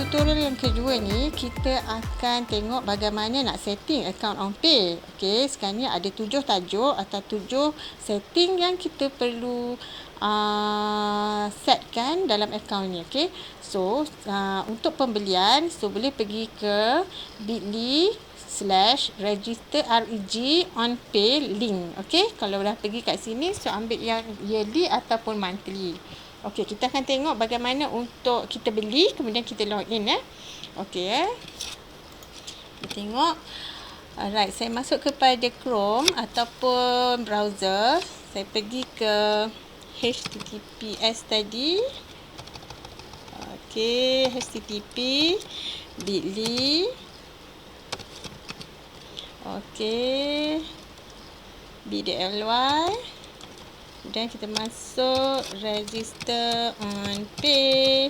tutorial yang kedua ni, kita akan tengok bagaimana nak setting account OnPay. Okey, sekarang ni ada 7 tajuk atau 7 setting yang kita perlu setkan dalam account ni. Okey, so untuk pembelian, so boleh pergi ke bit.ly/register reg OnPay link. Okey, kalau dah pergi kat sini, so ambil yang yearly ataupun monthly. Okey, kita akan tengok bagaimana untuk kita beli, kemudian kita login Okey Kita tengok. Alright, saya masuk kepada Chrome ataupun browser. Saya pergi ke HTTPS tadi. Okey, HTTP bit.ly. Okey, bit.ly. Dan kita masuk register OnPay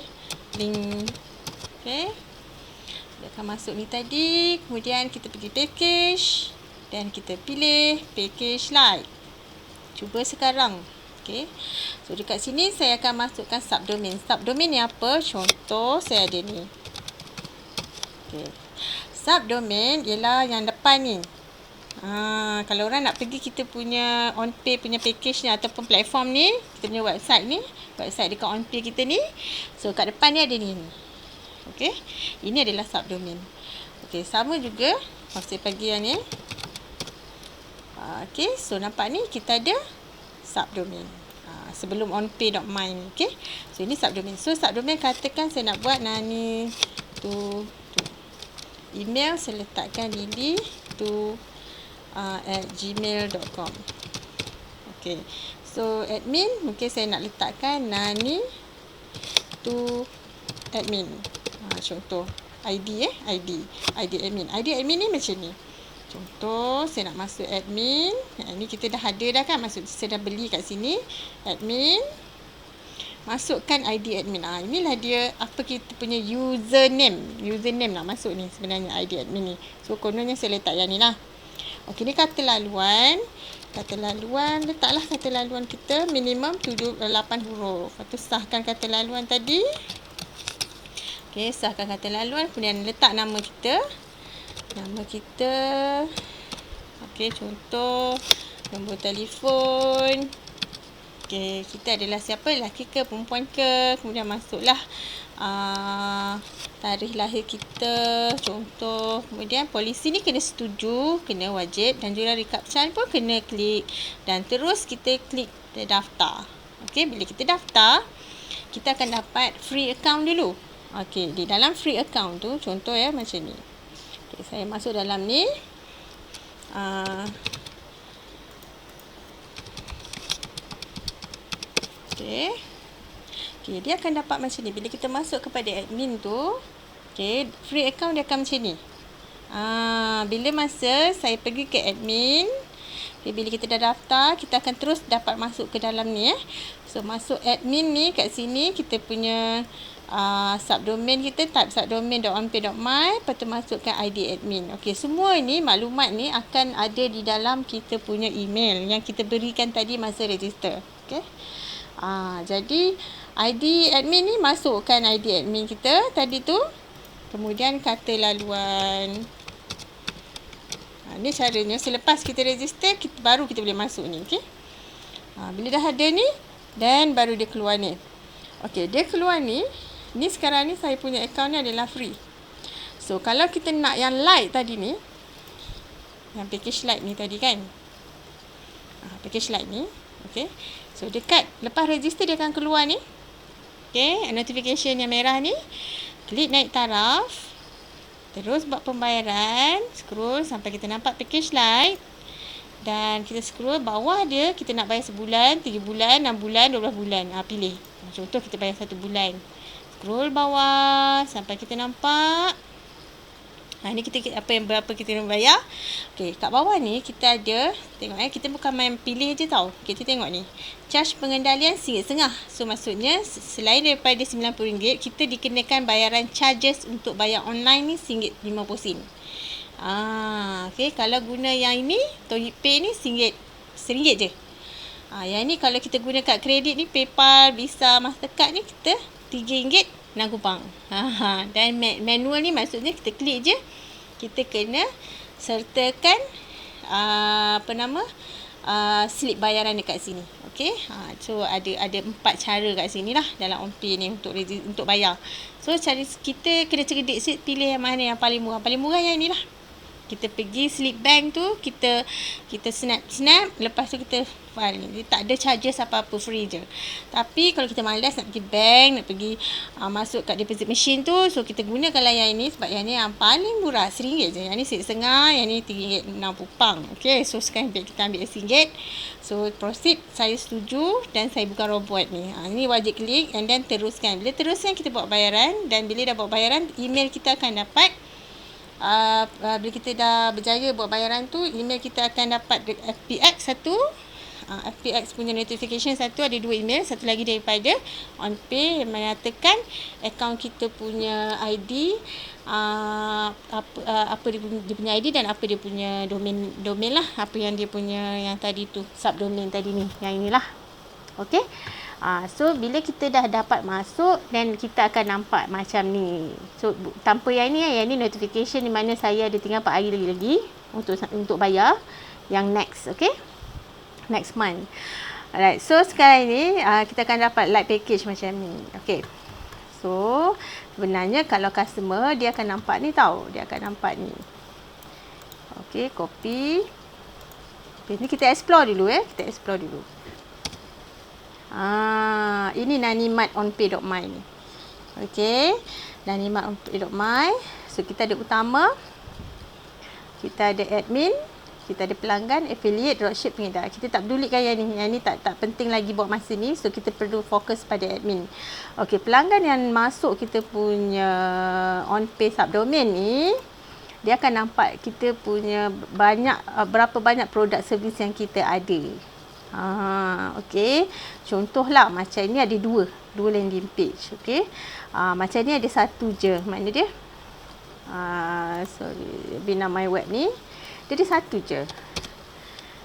link. Okey, dia akan masuk ni tadi. Kemudian kita pergi package dan kita pilih package lite. Cuba sekarang. Okey, so dekat sini saya akan masukkan subdomain. Subdomain ni apa? Contoh saya ada ni. Okey, subdomain ialah yang depan ni. Kalau orang nak pergi kita punya OnPay punya package ni ataupun platform ni, kita punya website ni, website dekat OnPay kita ni, so kat depan ni ada ni. Okey, ini adalah subdomain. Okey, sama juga saya pergi yang ni. Okey, so nampak ni kita ada subdomain sebelum onpay.my ni. Okey, so ini subdomain. So subdomain, katakan saya nak buat nani tu email, saya letakkan lily tu @gmail.com. Okey, so admin mungkin saya nak letakkan nani tu admin. Contoh ID admin. ID admin ni macam ni. Contoh saya nak masuk admin. Ni kita dah ada dah kan, maksud saya dah beli kat sini. Admin, masukkan ID admin. Inilah dia apa kita punya username nak masuk ni sebenarnya ID admin ni. So kononnya saya letak yang ni lah. Okey, ni kata laluan. Letaklah kata laluan kita minimum 8 huruf. Lepas tu sahkan kata laluan tadi. Okey, sahkan kata laluan. Kemudian letak nama kita. Okey, contoh nombor telefon. Okey, kita adalah siapa? Lelaki ke perempuan ke? Kemudian masuklah tarikh lahir kita, contoh. Kemudian polisi ni kena setuju, kena wajib, dan juga recaptcha pun kena klik, dan terus kita klik daftar. Okey, bila kita daftar, kita akan dapat free account dulu. Okey, di dalam free account tu contoh macam ni. Okey, saya masuk dalam ni. Okey, dia akan dapat macam ni. Bila kita masuk kepada admin tu, okey, free account dia akan macam ni. Bila masa saya pergi ke admin, bila kita dah daftar, kita akan terus dapat masuk ke dalam ni So masuk admin ni, kat sini kita punya subdomain kita, type subdomain.onpay.my, lepas tu masukkan ID admin. Okey, semua ni maklumat ni akan ada di dalam kita punya email yang kita berikan tadi masa register. Okey. Jadi ID admin ni, masukkan ID admin kita tadi tu. Kemudian kata laluan. Ni caranya selepas kita register, baru kita boleh masuk ni. Okey. Bila dah ada ni, dan baru dia keluar ni. Okey, dia keluar ni. Ni sekarang ni saya punya account ni adalah free. So kalau kita nak yang light tadi ni, yang package light ni tadi kan, package light ni. Okey, so dekat lepas register dia akan keluar ni. Okey, notification yang merah ni, klik naik taraf, terus buat pembayaran, scroll sampai kita nampak package light, dan kita scroll bawah dia, kita nak bayar sebulan, 3 bulan, 6 bulan, 12 bulan. Pilih. Contoh kita bayar 1 bulan. Scroll bawah sampai kita nampak. Ni kita berapa kita nak bayar. Okey, kat bawah ni kita ada, tengok kita bukan main pilih je tau. Kita tengok ni. Charge pengendalian RM1.50. So maksudnya selain daripada RM90, kita dikenakan bayaran charges untuk bayar online ni RM1.50. Okey, kalau guna yang ini, ToyPay ni RM1 je. Yang ni kalau kita guna kad kredit ni, PayPal, Visa, Mastercard ni, kita RM3.6. Dan manual ni maksudnya kita klik je. Kita kena sertakan slip bayaran dekat sini. Okey. So ada 4 cara kat sini lah dalam OnPay ni untuk bayar. So kita kena cerdik sikit, pilih yang mana yang paling murah. Paling murah yang ni lah. Kita pergi slip bank tu, kita snap, lepas tu kita file ni. Dia tak ada charges apa-apa, free je. Tapi kalau kita malas nak pergi bank, nak pergi masuk kat deposit machine tu, so kita gunakanlah yang ini sebab yang ni yang paling murah, RM1 je. Yang ni RM1.5, yang ni RM3.60. Okay, so sekarang kita ambil RM1. So proceed, saya setuju dan saya bukan robot ni. Ni wajib klik and then teruskan. Bila teruskan, kita buat bayaran, dan bila dah buat bayaran, email kita akan dapat. Bila kita dah berjaya buat bayaran tu, email kita akan dapat FPX satu. FPX punya notification satu, ada 2 email. Satu lagi daripada OnPay yang menyatakan akaun kita punya ID, apa dia punya ID dan apa dia punya domain lah, apa yang dia punya yang tadi tu, subdomain tadi ni, yang inilah. Okey. So bila kita dah dapat masuk, dan kita akan nampak macam ni. So tanpa yang ni notification di mana saya ada tinggal 4 hari lagi untuk bayar yang next. Okey, next month. Alright, so sekarang ni kita akan dapat light package macam ni. Okey, so sebenarnya kalau customer, dia akan nampak ni tau, dia akan nampak ni. Okey, copy. Ni kita explore dulu kita explore dulu. Ini Nanimat onpay.my ni. Okey, Nanimat onpay.my. So kita ada utama, kita ada admin, kita ada pelanggan, affiliate, dropship, pengedar. Kita tak pedulikan yang ni tak penting lagi buat masa ni. So kita perlu fokus pada admin. Okey, pelanggan yang masuk kita punya OnPay subdomain ni, dia akan nampak kita punya berapa banyak produk servis yang kita ada. Okey. Contohlah macam ni ada dua landing page. Okey. Macam ni ada satu je. Mana dia? Bina My Web ni. Dia ada satu je.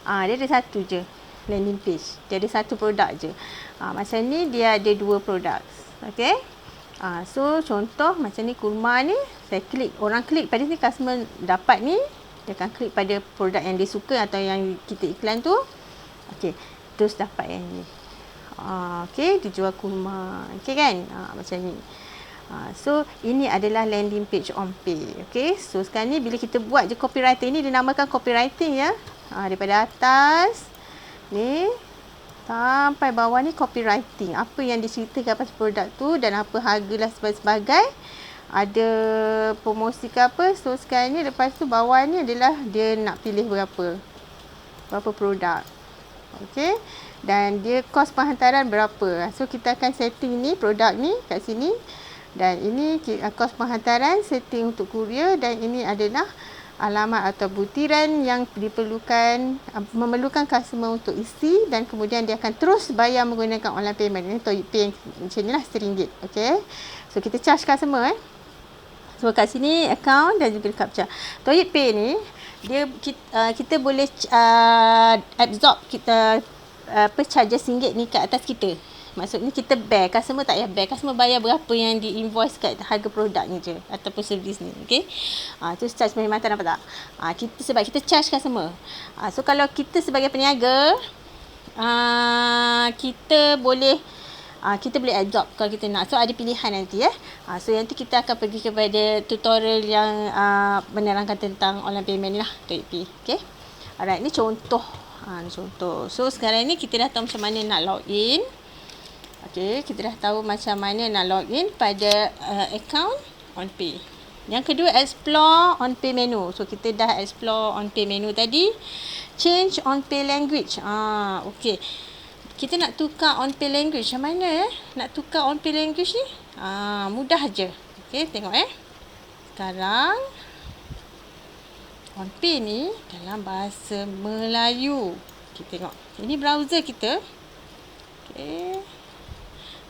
Dia ada satu je landing page. Dia ada satu produk je. Macam ni dia ada 2 produk. Okey. So contoh macam ni kurma ni, saya klik, orang klik pada ni, customer dapat ni, dia akan klik pada produk yang dia suka atau yang kita iklan tu. Okey, terus dapat yang ni. Okey, dijual kurma. Okey kan? Macam ni. So ini adalah landing page OnPay. Okey, so sekarang ni bila kita buat je copywriting ni, dinamakan copywriting ya. Daripada atas ni sampai bawah ni copywriting. Apa yang diceritakan pasal produk tu dan apa harga lah sebagai. Ada promosi ke apa. So sekarang ni lepas tu bawah ni adalah dia nak pilih berapa produk. Okey, dan dia kos penghantaran berapa. So kita akan setting ni produk ni kat sini, dan ini kos penghantaran, setting untuk kurier, dan ini adalah alamat atau butiran yang memerlukan customer untuk isi, dan kemudian dia akan terus bayar menggunakan online payment. Ini ToyPay macam ni lah, RM1. Okey, so kita charge customer so kat sini account dan juga captcha. ToyPay ni kita boleh absorb kita charges RM1 ni kat atas kita. Maksudnya kita bear, customer tak payah bear. Customer bayar berapa yang di invoice kat harga produk ni je ataupun servis ni. Okey. Tu charge perkhidmatan, nampak tak? Sebab kita charge customer. So kalau kita sebagai peniaga, kita boleh absorb kalau kita nak. So ada pilihan nanti so nanti kita akan pergi kepada tutorial yang menerangkan tentang online payment ni lah, ToyPay. Okey. Alright, ni contoh. Contoh. So sekarang ni kita dah tahu macam mana nak login. Okey, kita dah tahu macam mana nak login pada account OnPay. Yang kedua, explore OnPay menu. So kita dah explore OnPay menu tadi. Change OnPay language. Okey. Kita nak tukar OnPay language. Macam mana nak tukar OnPay language ni? Mudah je. Okey, tengok Sekarang OnPay ni dalam bahasa Melayu. Kita tengok. Ini browser kita. Okey.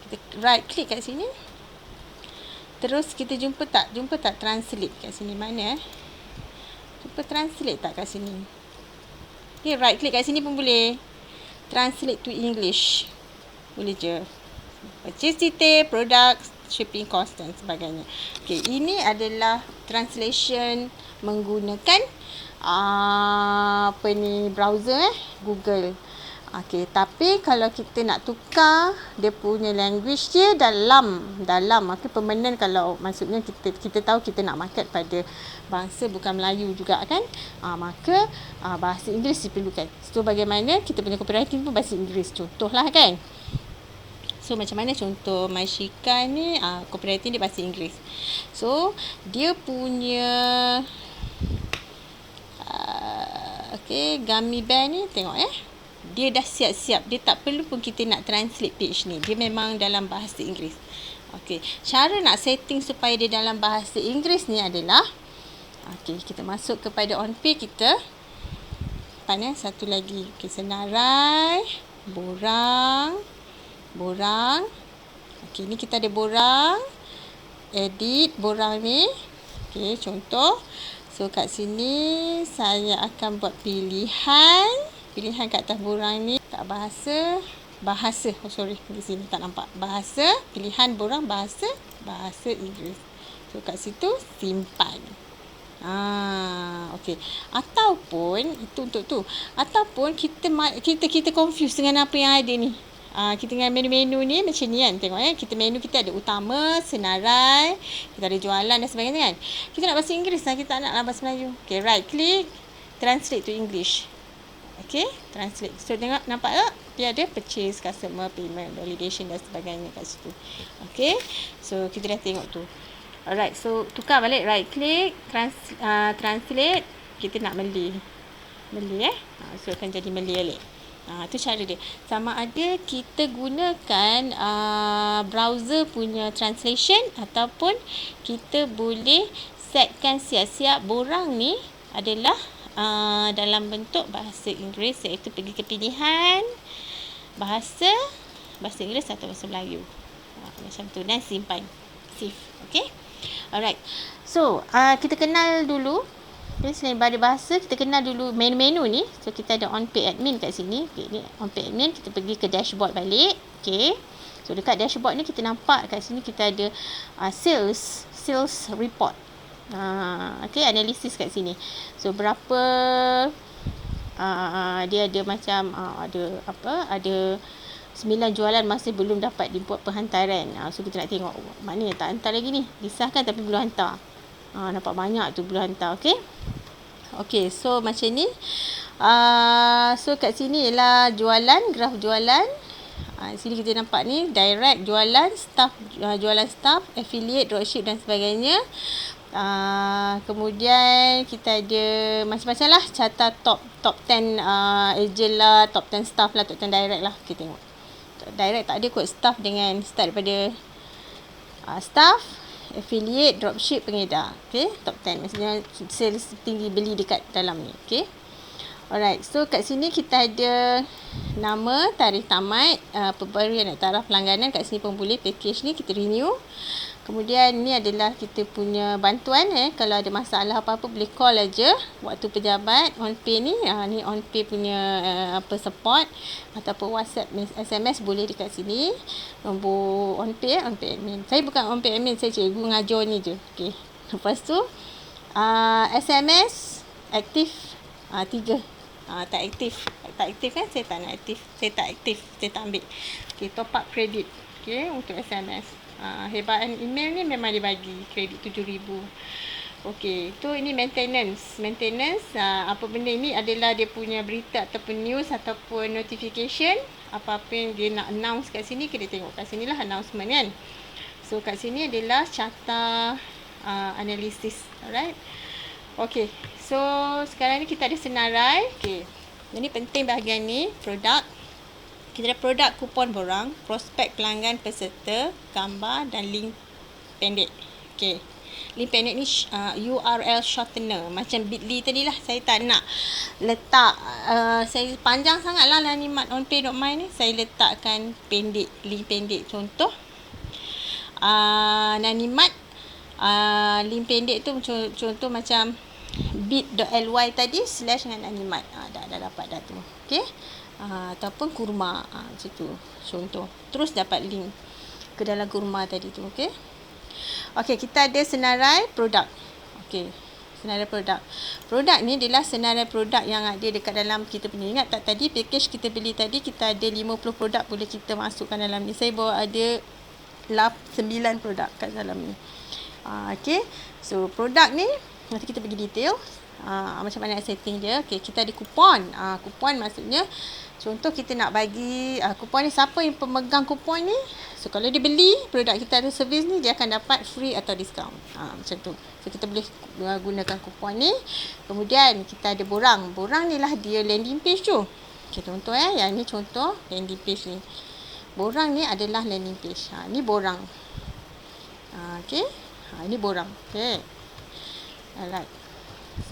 Kita right click kat sini. Terus kita jumpa tak translate kat sini. Mana Jumpa translate tak kat sini? Okay, right click kat sini pun boleh. Translate to English. Boleh je. Purchase detail, product, shipping cost dan sebagainya. Okey, ini adalah translation menggunakan browser Google. Okey, tapi kalau kita nak tukar dia punya language dia dalam permanent, kalau maksudnya kita tahu kita nak market pada bangsa bukan Melayu juga kan, maka bahasa Inggeris diperlukan. So bagaimana kita punya copywriting pun bahasa Inggeris, contohlah kan. So macam mana contoh Maishika ni, copywriting dia bahasa Inggeris. So dia punya gummy bear ni tengok dia dah siap-siap. Dia tak perlu pun kita nak translate page ni. Dia memang dalam bahasa Inggeris. Okey, cara nak setting supaya dia dalam bahasa Inggeris ni adalah kita masuk kepada on page kita. Satu lagi. Okey, senarai, borang. Okey, ni kita ada borang. Edit borang ni. Okey, contoh. So kat sini saya akan buat pilihan kat atas borang ni, kat bahasa. Di sini tak nampak. Bahasa, pilihan borang bahasa Inggeris. So kat situ simpan. Okey. Ataupun itu untuk tu. Ataupun kita confuse dengan apa yang ada ni. Kita dengan menu-menu ni macam ni kan. Tengok kita menu kita ada utama, senarai, kita ada jualan dan sebagainya kan. Kita nak bahasa Inggeris lah, kita tak nak bahasa Melayu. Okey, right click, translate to English. Okey, translate. So tengok, nampak tak? Dia ada purchase, customer, payment, validation dan sebagainya kat situ. Okey. So kita dah tengok tu. Alright, so tukar balik, right click, translate. Kita nak meli. So akan jadi meli balik. Tu cara dia. Sama ada kita gunakan browser punya translation ataupun kita boleh setkan siap-siap borang ni adalah dalam bentuk bahasa Inggeris, iaitu pergi ke pilihan bahasa Inggeris atau bahasa Melayu. Macam tu, dan simpan. Save. Okey. Alright. So, kita kenal dulu. Okay, selain pada bahasa, kita kenal dulu menu-menu ni. So, kita ada on page admin kat sini. Okay, ni on page admin. Kita pergi ke dashboard balik. Okay. So, dekat dashboard ni kita nampak kat sini kita ada sales report. Okay, analisis kat sini. So, berapa dia ada macam ada 9 jualan masih belum dapat dibuat penghantaran. So, kita nak tengok mana yang tak hantar lagi ni. Disahkan tapi belum hantar. Nampak banyak tu belum hantar. Okey, so macam ni. So kat sini ialah jualan, graf jualan. Sini kita nampak ni direct jualan, jualan staff, affiliate, dropship dan sebagainya. Kemudian kita ada macam-macam lah, carta top 10 agent lah, top 10 staff lah, top 10 direct lah. Kita tengok. Direct tak ada kot, staff dengan start daripada staff, affiliate, dropship, pengedar. Okay, top 10. Maksudnya sales tinggi beli dekat dalam ni. Okay. Alright, so kat sini kita ada nama, tarikh tamat, pemberian taraf pelangganan. Kat sini pun boleh, package ni kita renew. Kemudian ni adalah kita punya bantuan. Kalau ada masalah apa-apa boleh call aja waktu pejabat. On pay ni, ni on pay punya support ataupun WhatsApp, SMS boleh dekat sini. Nombor on pay admin. Saya bukan on pay admin, saya cikgu ngajar ni je. Okey. Lepas tu SMS aktif 3. Tak aktif kan, saya tak nak aktif. Saya tak aktif, saya tak ambil. Okey, top up kredit. Okey, untuk SMS. Hebaan email ni memang dia bagi kredit 7,000. Okey, tu ini maintenance. Apa benda ini adalah dia punya berita ataupun news ataupun notification. Apa-apa yang dia nak announce kat sini, kita tengok kat sini lah announcement kan. So kat sini adalah carta analisis. Alright. Okey, so sekarang ni kita ada senarai. Okey, ini penting bahagian ni, produk. Kita ada produk, kupon borang, prospek pelanggan, peserta, gambar dan link pendek. Okey. Link pendek ni URL shortener. Macam bit.ly tadi lah. Saya tak nak letak, saya panjang sangat lah Nanimat onpay.my ni. Saya letakkan pendek, link pendek. Contoh, Nanimat, link pendek tu contoh macam bit.ly tadi / dengan Nanimat. Dah dapat dah tu. Okey. ataupun kurma. Macam tu. Contoh. Terus dapat link ke dalam kurma tadi tu. Okey. Okey, kita ada senarai produk. Okey. Senarai produk. Produk ni adalah senarai produk yang ada dekat dalam kita punya. Ingat tak tadi package kita beli tadi, kita ada 50 produk boleh kita masukkan dalam ni. Saya bawa ada 9 produk kat dalam ni. Okey. So, produk ni nanti kita pergi detail. Macam mana setting dia. Okey, kita ada kupon. Kupon maksudnya contoh kita nak bagi kupon ni, siapa yang pemegang kupon ni, so kalau dia beli produk kita ada servis ni, dia akan dapat free atau diskaun. Macam tu. So kita boleh gunakan kupon ni. Kemudian kita ada borang. Borang ni lah dia landing page tu. Okey, contoh yang ni contoh landing page ni. Borang ni adalah landing page. Ni borang. Okey. Ini borang. Okey. Alright.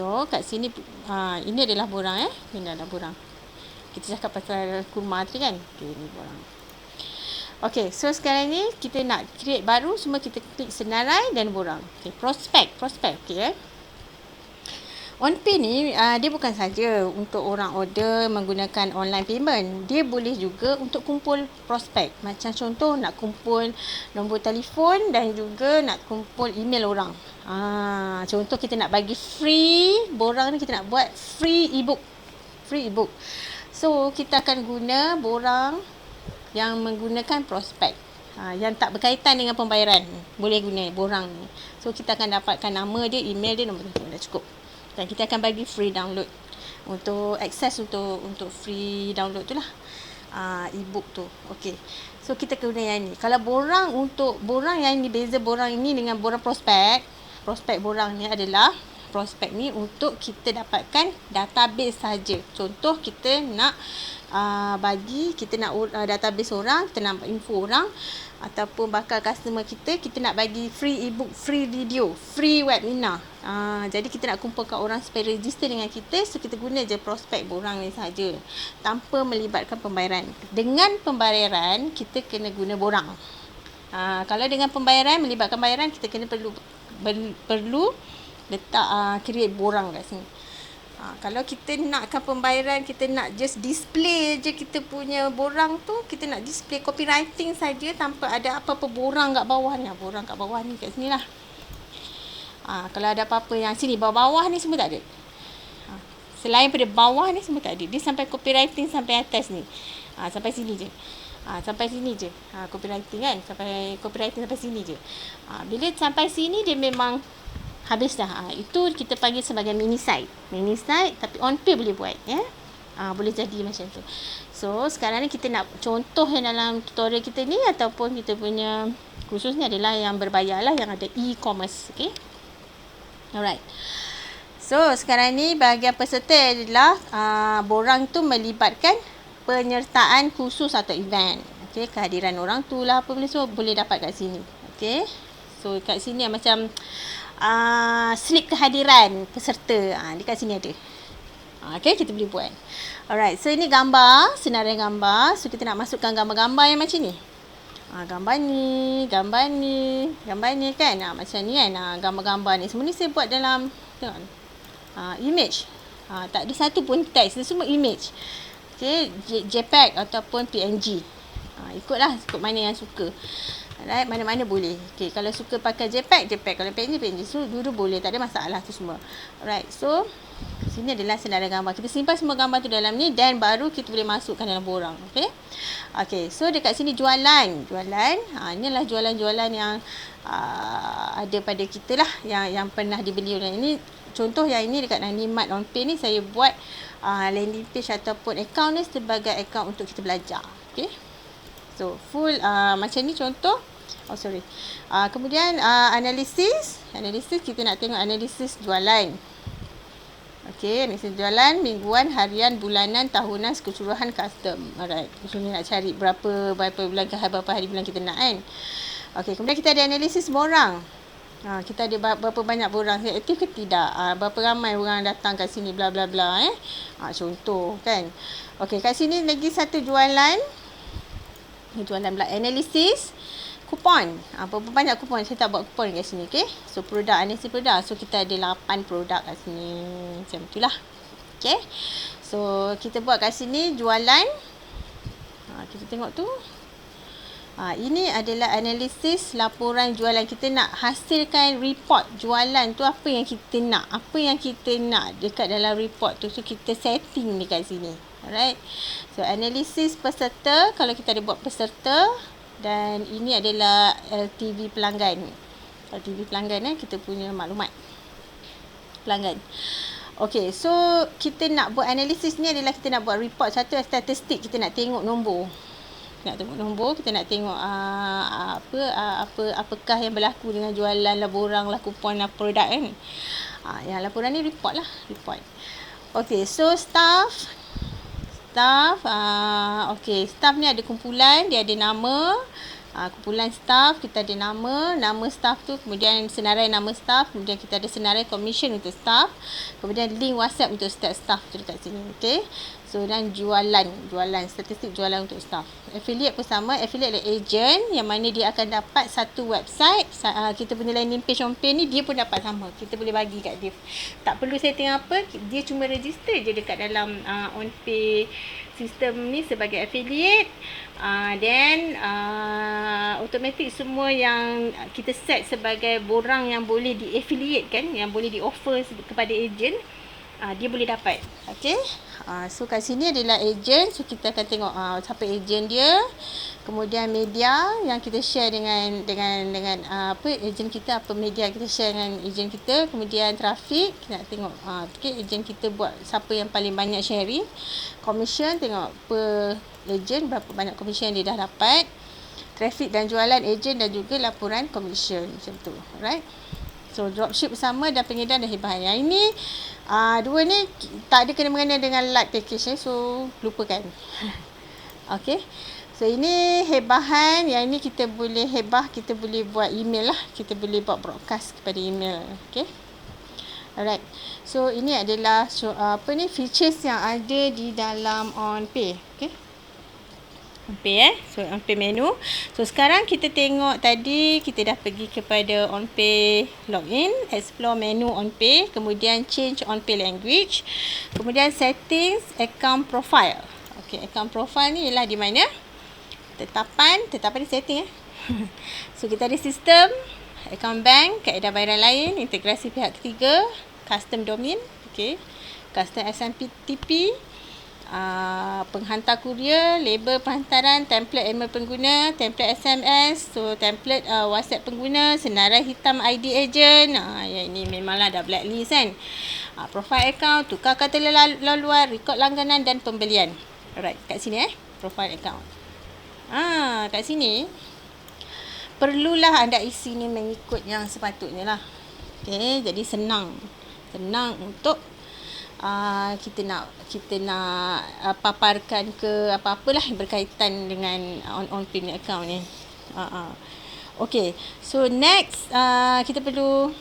So kat sini ini adalah borang Ini adalah borang. Kita cakap pasal kurma tadi kan. Okey, ni borang. Okey, so sekarang ni kita nak create baru, semua kita klik senarai dan borang. Okey, prospek. Okey. OnPay ni dia bukan saja untuk orang order menggunakan online payment. Dia boleh juga untuk kumpul prospek. Macam contoh nak kumpul nombor telefon dan juga nak kumpul email orang. Contoh kita nak bagi free borang ni, kita nak buat free ebook. So kita akan guna borang yang menggunakan prospek. Yang tak berkaitan dengan pembayaran, boleh guna borang ni. So kita akan dapatkan nama dia, email dia, nombor telefon, dah cukup. Dan kita akan bagi free download untuk akses untuk free download tu lah, ebook tu. Okey. So kita guna yang ni. Kalau borang, untuk borang yang ni, beza borang ini dengan borang prospek. Prospek borang ni adalah, prospek ni untuk kita dapatkan database saja. Contoh kita nak kita nak database orang, kita nak info orang ataupun bakal customer kita nak bagi free ebook, free video, free webinar. Jadi kita nak kumpulkan orang supaya register dengan kita, so kita guna je prospek borang ni saja tanpa melibatkan pembayaran. Dengan pembayaran kita kena guna borang. Kalau dengan pembayaran, melibatkan bayaran, kita kena perlu letak create borang kat sini. Kalau kita nakkan pembayaran, kita nak just display je kita punya borang tu, kita nak display copywriting saja tanpa ada apa-apa borang kat bawah ni. Borang kat bawah ni, kat sini lah. Kalau ada apa-apa yang sini, bawah ni semua tak ada. Selain pada bawah ni semua tak ada. Dia sampai copywriting sampai atas ni. Sampai sini je. Sampai sini je. Copywriting kan. Sampai copywriting sampai sini je. Bila sampai sini dia memang habis dah. Itu kita panggil sebagai mini site. Mini site tapi OnPay boleh buat boleh jadi macam tu. So sekarang ni kita nak contoh yang dalam tutorial kita ni ataupun kita punya kursus ni adalah yang berbayar lah, yang ada e-commerce. Okay. Alright. So sekarang ni bahagian peserta adalah borang tu melibatkan penyertaan khusus atau event. Okay. Kehadiran orang tu lah apa semua boleh dapat kat sini. Okay. So kat sini macam slip kehadiran peserta. Dekat sini ada. Okay, kita boleh buat. Alright, so ini gambar, senarai gambar. So kita nak masukkan gambar-gambar yang macam ni. Gambar ni kan. Macam ni kan. Gambar-gambar ni. Semua ni saya buat dalam image. Tak ada satu pun teks. Dia semua image. Okay, JPEG ataupun PNG. Ikut mana yang suka. Alright, mana-mana boleh. Okay, kalau suka pakai JPEG. Kalau PNG. So, dulu boleh. Tak ada masalah tu semua. Alright, so sini adalah senarai gambar. Kita simpan semua gambar tu dalam ni dan baru kita boleh masukkan dalam borang. Okay. Okay, so dekat sini jualan. Inilah jualan-jualan yang ada pada kita lah. Yang pernah dibeli oleh ini. Contoh yang ini dekat Nanimat OnPay ni saya buat landing page ataupun account ni sebagai account untuk kita belajar. Okay. So full macam ni contoh. Kemudian analisis kita nak tengok analisis jualan. Okey, analisis jualan mingguan, harian, bulanan, tahunan, keseluruhan custom. Alright. So ni nak cari berapa bulan ke berapa hari bulan kita nak kan. Okey, kemudian kita ada analisis borang. Kita ada berapa banyak borang aktif ke tidak. Berapa ramai orang datang kat sini bla bla bla contoh kan. Okey, kat sini lagi satu jualan pula analisis kupon. Berapa banyak kupon? Saya tak buat kupon kat sini. Okay. So produk, analisis produk. So kita ada 8 produk kat sini. Macam itulah. Okay. So kita buat kat sini jualan. Kita tengok tu. Ini adalah analisis laporan jualan. Kita nak hasilkan report jualan tu, apa yang kita nak. Apa yang kita nak dekat dalam report tu. So kita setting dekat sini. Alright. So analisis peserta. Kalau kita ada buat peserta. Dan ini adalah LTV pelanggan. LTV pelanggan kita punya maklumat pelanggan. Okay, so kita nak buat analisis ni adalah kita nak buat report. Satu statistik, kita nak tengok nombor. Kita nak tengok apakah yang berlaku dengan jualan lah, borang lah, kupon lah, produk kan. Yang laporan ni report lah, report. Okay, so staff, staff ni ada kumpulan, dia ada nama. Kumpulan staff, kita ada nama staff tu, kemudian senarai nama staff, kemudian kita ada senarai komisen untuk staff, kemudian link WhatsApp untuk setiap staff tu dekat sini. Okay. So dan jualan, statistik jualan untuk staff. Affiliate pun sama, affiliate adalah agent yang mana dia akan dapat satu website. Kita punya landing page on pay ni dia pun dapat sama. Kita boleh bagi kat dia. Tak perlu setting apa, dia cuma register je dekat dalam on pay sistem ni sebagai affiliate. Then automatic semua yang kita set sebagai borang yang boleh di-affiliate kan, yang boleh di-offer kepada agent, dia boleh dapat. Okay. So kat sini adalah agent. So kita akan tengok siapa agent dia. Kemudian media yang kita share dengan agent kita, apa media kita share dengan agent kita. Kemudian trafik, kita nak tengok agent kita buat siapa yang paling banyak sharing. Commission, tengok per agent berapa banyak commission yang dia dah dapat. Traffic dan jualan agent dan juga laporan commission, macam tu. Alright. So dropship sama dan pengedar dan hebahan. Yang ini dua ni tak ada kena-mengena dengan light package so lupakan. Okay. So ini hebahan. Yang ini kita boleh hebah, kita boleh buat email lah. Kita boleh buat broadcast kepada email. Okay. Alright. So ini adalah features yang ada di dalam OnPay. Okay. OnPay So OnPay menu. So sekarang kita tengok tadi kita dah pergi kepada OnPay login, explore menu OnPay, kemudian change OnPay language, kemudian settings account profile. Okay, account profile ni ialah di mana? Tetapan ni setting So kita ada sistem, account bank, kaedah bayaran lain, integrasi pihak ketiga, custom domain, okay, custom SMTP, penghantar kurier, label penghantaran, template email pengguna, template SMS, so template WhatsApp pengguna, senarai hitam ID agent. Yang ini memanglah dah blacklist kan. Profile account, tukar kata laluan, rekod langganan dan pembelian. Alright, kat sini profile account. Kat sini perlulah anda isi ni mengikut yang sepatutnya lah. Okay, jadi senang untuk kita nak paparkan ke apa-apalah berkaitan dengan on-pay account ni. Okay, so next kita perlu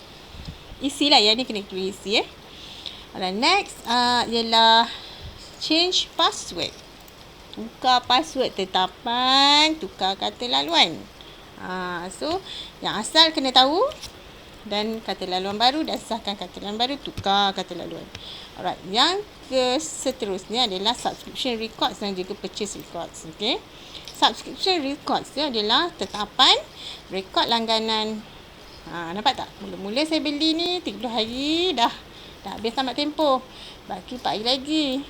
isilah, yang ni kena isi Alright, next ialah change password. Tukar password tetapan, tukar kata laluan. So yang asal kena tahu, dan kata laluan baru, dan sahkan kata laluan baru, tukar kata laluan. Alright, yang seterusnya adalah subscription records dan juga purchase records. Okay, subscription records dia adalah tetapan rekod langganan. Nampak tak? Mula-mula saya beli ni 30 hari dah habis tamat tempoh. Baki 4 hari lagi.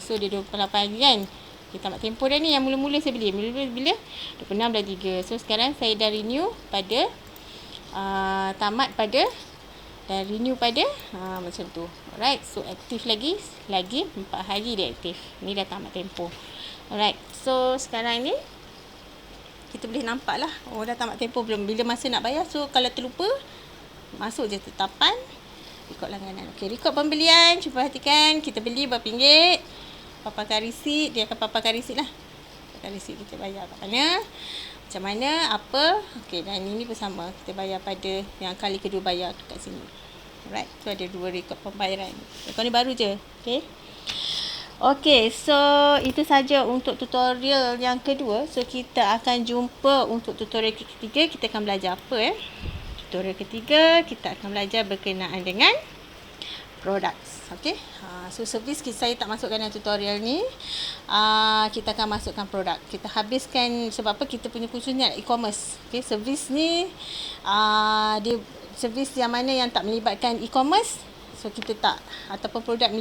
So dia 28 hari kan. Kita tamat tempoh dah ni yang mula-mula saya beli. Bila 26 bulan 3. So sekarang saya dah renew pada tamat pada dan renew pada macam tu. Alright, so aktif lagi 4 hari dia aktif. Ni dah tamat tempoh. Alright, so sekarang ni kita boleh nampak lah, dah tamat tempoh belum, bila masa nak bayar. So kalau terlupa, masuk je tetapan rekod langganan. Okay, rekod pembelian, cuba perhatikan, kita beli berapa ringgit, paparkan resit, dia akan paparkan resit lah. Paparkan resit kita bayar kat mana, macam mana, apa. Okay, dan ini pun sama, kita bayar pada yang kali kedua bayar kat sini. Alright, so ada 2 rekod pembayaran. Rekod ni baru je. Okay, so itu saja untuk tutorial yang kedua. So kita akan jumpa untuk tutorial ketiga. Kita akan belajar apa Tutorial ketiga kita akan belajar berkenaan dengan products. Okay. So service saya tak masukkan dalam tutorial ni. Kita akan masukkan produk. Kita habiskan sebab apa, kita punya khususnya e-commerce. Okay. Service ni dia servis yang mana yang tak melibatkan e-commerce. So kita tak, ataupun produk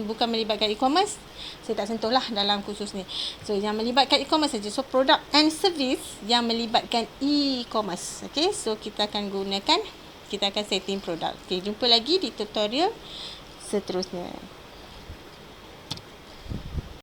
bukan melibatkan e-commerce, saya tak sentuh lah dalam kursus ni. So yang melibatkan e-commerce saja. So product and service yang melibatkan e-commerce. Okay, so kita akan setting produk. Okay, jumpa lagi di tutorial seterusnya.